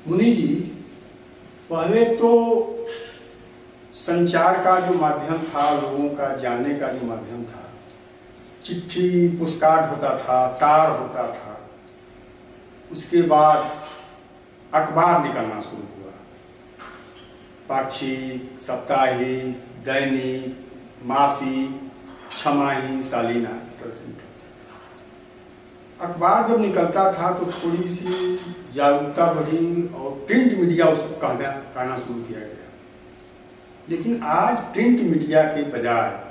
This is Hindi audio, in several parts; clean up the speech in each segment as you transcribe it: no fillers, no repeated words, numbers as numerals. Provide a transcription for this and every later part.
मुनि जी, पहले तो संचार का जो माध्यम था, लोगों का जानने का जो माध्यम था, चिट्ठी पोस्टकार्ड होता था, तार होता था। उसके बाद अखबार निकलना शुरू हुआ, पाक्षिक, साप्ताहिक, दैनिक, मासिक, छमाही, सालीना, इस तरह से निकलता था। अखबार जब निकलता था तो थोड़ी सी जागरूकता बढ़ी और प्रिंट मीडिया उसको कहना शुरू किया गया। लेकिन आज प्रिंट मीडिया के बजाय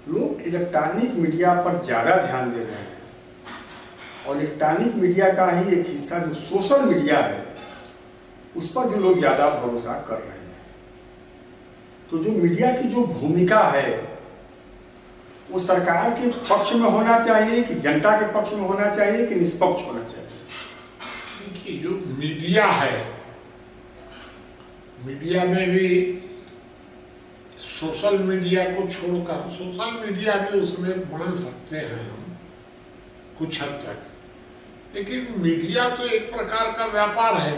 लोग इलेक्ट्रॉनिक मीडिया पर ज़्यादा ध्यान दे रहे हैं और इलेक्ट्रॉनिक मीडिया का ही एक हिस्सा जो सोशल मीडिया है उस पर भी लोग ज़्यादा भरोसा कर रहे हैं। तो जो मीडिया की जो भूमिका है वो सरकार के पक्ष में होना चाहिए कि जनता के पक्ष में होना चाहिए कि निष्पक्ष होना चाहिए? देखिए, जो मीडिया है, मीडिया में भी सोशल मीडिया को छोड़कर सोशल मीडिया भी उसमें मान सकते हैं हम कुछ हद तक, लेकिन मीडिया तो एक प्रकार का व्यापार है।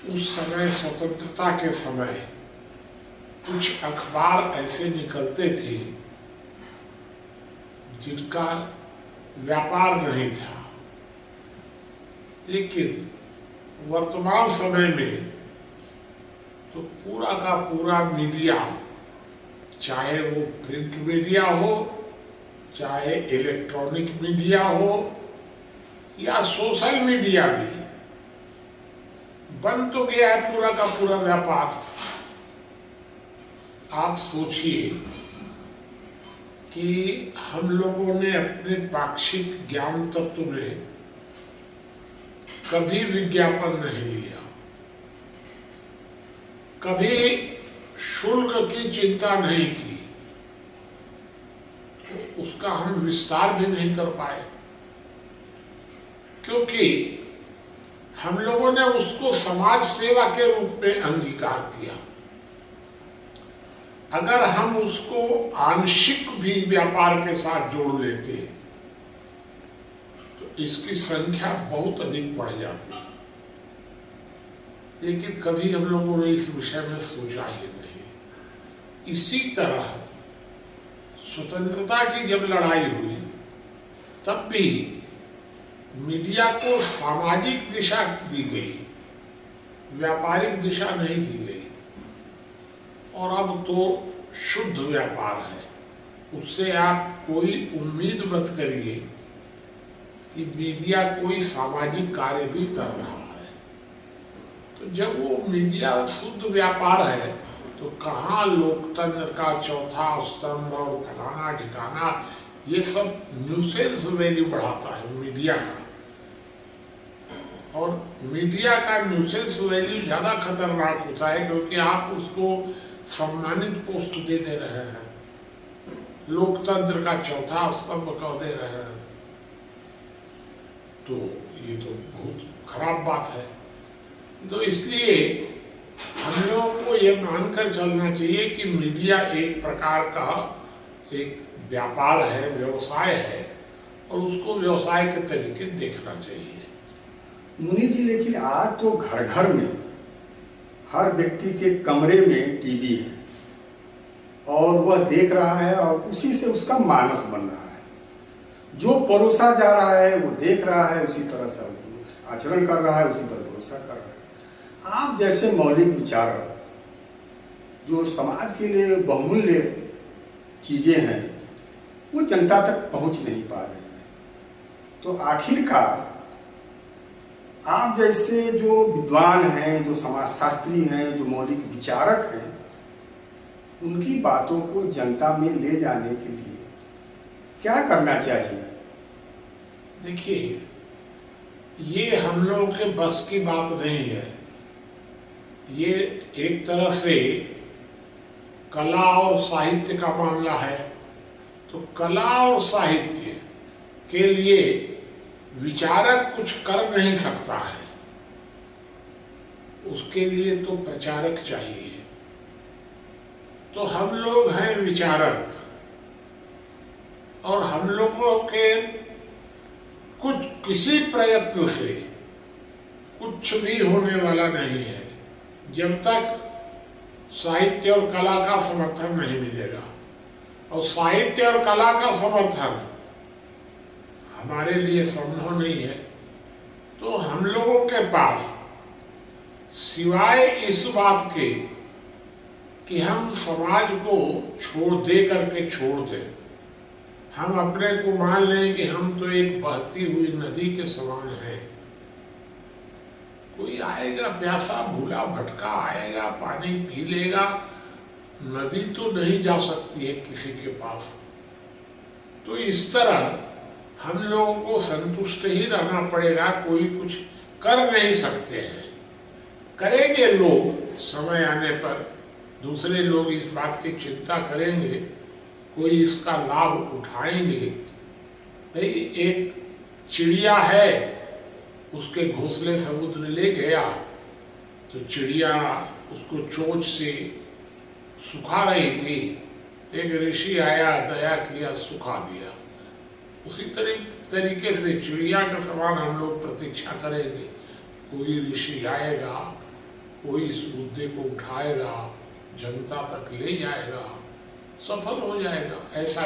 उस समय स्वतंत्रता के समय कुछ अखबार ऐसे निकलते थे जिनका व्यापार नहीं था, लेकिन वर्तमान समय में तो पूरा का पूरा मीडिया, चाहे वो प्रिंट मीडिया हो, चाहे इलेक्ट्रॉनिक मीडिया हो या सोशल मीडिया भी, बन तो गया है पूरा का पूरा व्यापार। आप सोचिए कि हम लोगों ने अपने पाक्षिक ज्ञान तत्व में कभी विज्ञापन नहीं लिया, कभी शुल्क की चिंता नहीं की, तो उसका हम विस्तार भी नहीं कर पाए, क्योंकि हम लोगों ने उसको समाज सेवा के रूप में अंगीकार किया। अगर हम उसको आंशिक भी व्यापार के साथ जोड़ लेते तो इसकी संख्या बहुत अधिक बढ़ जाती, लेकिन कभी हम लोगों ने इस विषय में सोचा ही नहीं। इसी तरह स्वतंत्रता की जब लड़ाई हुई तब भी मीडिया को सामाजिक दिशा दी गई, व्यापारिक दिशा नहीं दी गई, और अब तो शुद्ध व्यापार है। उससे आप कोई उम्मीद मत करिए कि मीडिया कोई सामाजिक कार्य भी कर रहा है। तो जब वो मीडिया शुद्ध व्यापार है तो कहाँ लोकतंत्र का चौथा स्तंभ और फलाना ठिकाना, ये सब न्यूसेंस वैल्यू बढ़ाता है मीडिया का। और मीडिया का न्यूसेंस वैल्यू ज़्यादा खतरनाक होता है, क्योंकि आप उसको सम्मानित पोस्ट दे रहे हैं, लोकतंत्र का चौथा स्तंभ कह दे रहे हैं, तो ये तो बहुत खराब बात है। तो इसलिए हम लोगों को ये मानकर चलना चाहिए कि मीडिया एक प्रकार का एक व्यापार है, व्यवसाय है, और उसको व्यवसाय के तरीके देखना चाहिए। मुनि जी, लेकिन आज तो घर घर में, हर व्यक्ति के कमरे में टीवी है और वह देख रहा है और उसी से उसका मानस बन रहा है। जो परोसा जा रहा है वो देख रहा है, उसी तरह से आचरण कर रहा है, उसी पर भरोसा कर रहा है। आप जैसे मौलिक विचारक जो समाज के लिए बहुमूल्य चीज़ें हैं वो जनता तक पहुंच नहीं पा रहे हैं, तो आखिरकार आप जैसे जो विद्वान हैं, जो समाजशास्त्री हैं, जो मौलिक विचारक हैं, उनकी बातों को जनता में ले जाने के लिए क्या करना चाहिए? देखिए, ये हम लोगों के बस की बात नहीं है। ये एक तरह से कला और साहित्य का मामला है। तो कला और साहित्य के लिए विचारक कुछ कर नहीं सकता है, उसके लिए तो प्रचारक चाहिए। तो हम लोग हैं विचारक, और हम लोगों के कुछ किसी प्रयत्न से कुछ भी होने वाला नहीं है जब तक साहित्य और कला का समर्थन नहीं मिलेगा। और साहित्य और कला का समर्थन हमारे लिए संभव नहीं है, तो हम लोगों के पास सिवाय इस बात के कि हम समाज को दे करके छोड़ दें, हम अपने को मान लें कि हम तो एक बहती हुई नदी के समान हैं। कोई आएगा प्यासा भूला भटका आएगा, पानी पी लेगा, नदी तो नहीं जा सकती है किसी के पास। तो इस तरह हम लोगों को संतुष्ट ही रहना पड़ेगा, कोई कुछ कर नहीं सकते हैं। करेंगे लोग, समय आने पर दूसरे लोग इस बात की चिंता करेंगे, कोई इसका लाभ उठाएंगे। भाई एक चिड़िया है, उसके घोंसले समुद्र ले गया तो चिड़िया उसको चोंच से सुखा रही थी, एक ऋषि आया, दया किया, सुखा दिया। उसी तरीके से चिड़िया के समान हम लोग प्रतीक्षा करेंगे, कोई ऋषि आएगा, कोई इस मुद्दे को उठाएगा, जनता तक ले जाएगा, सफल हो जाएगा। ऐसा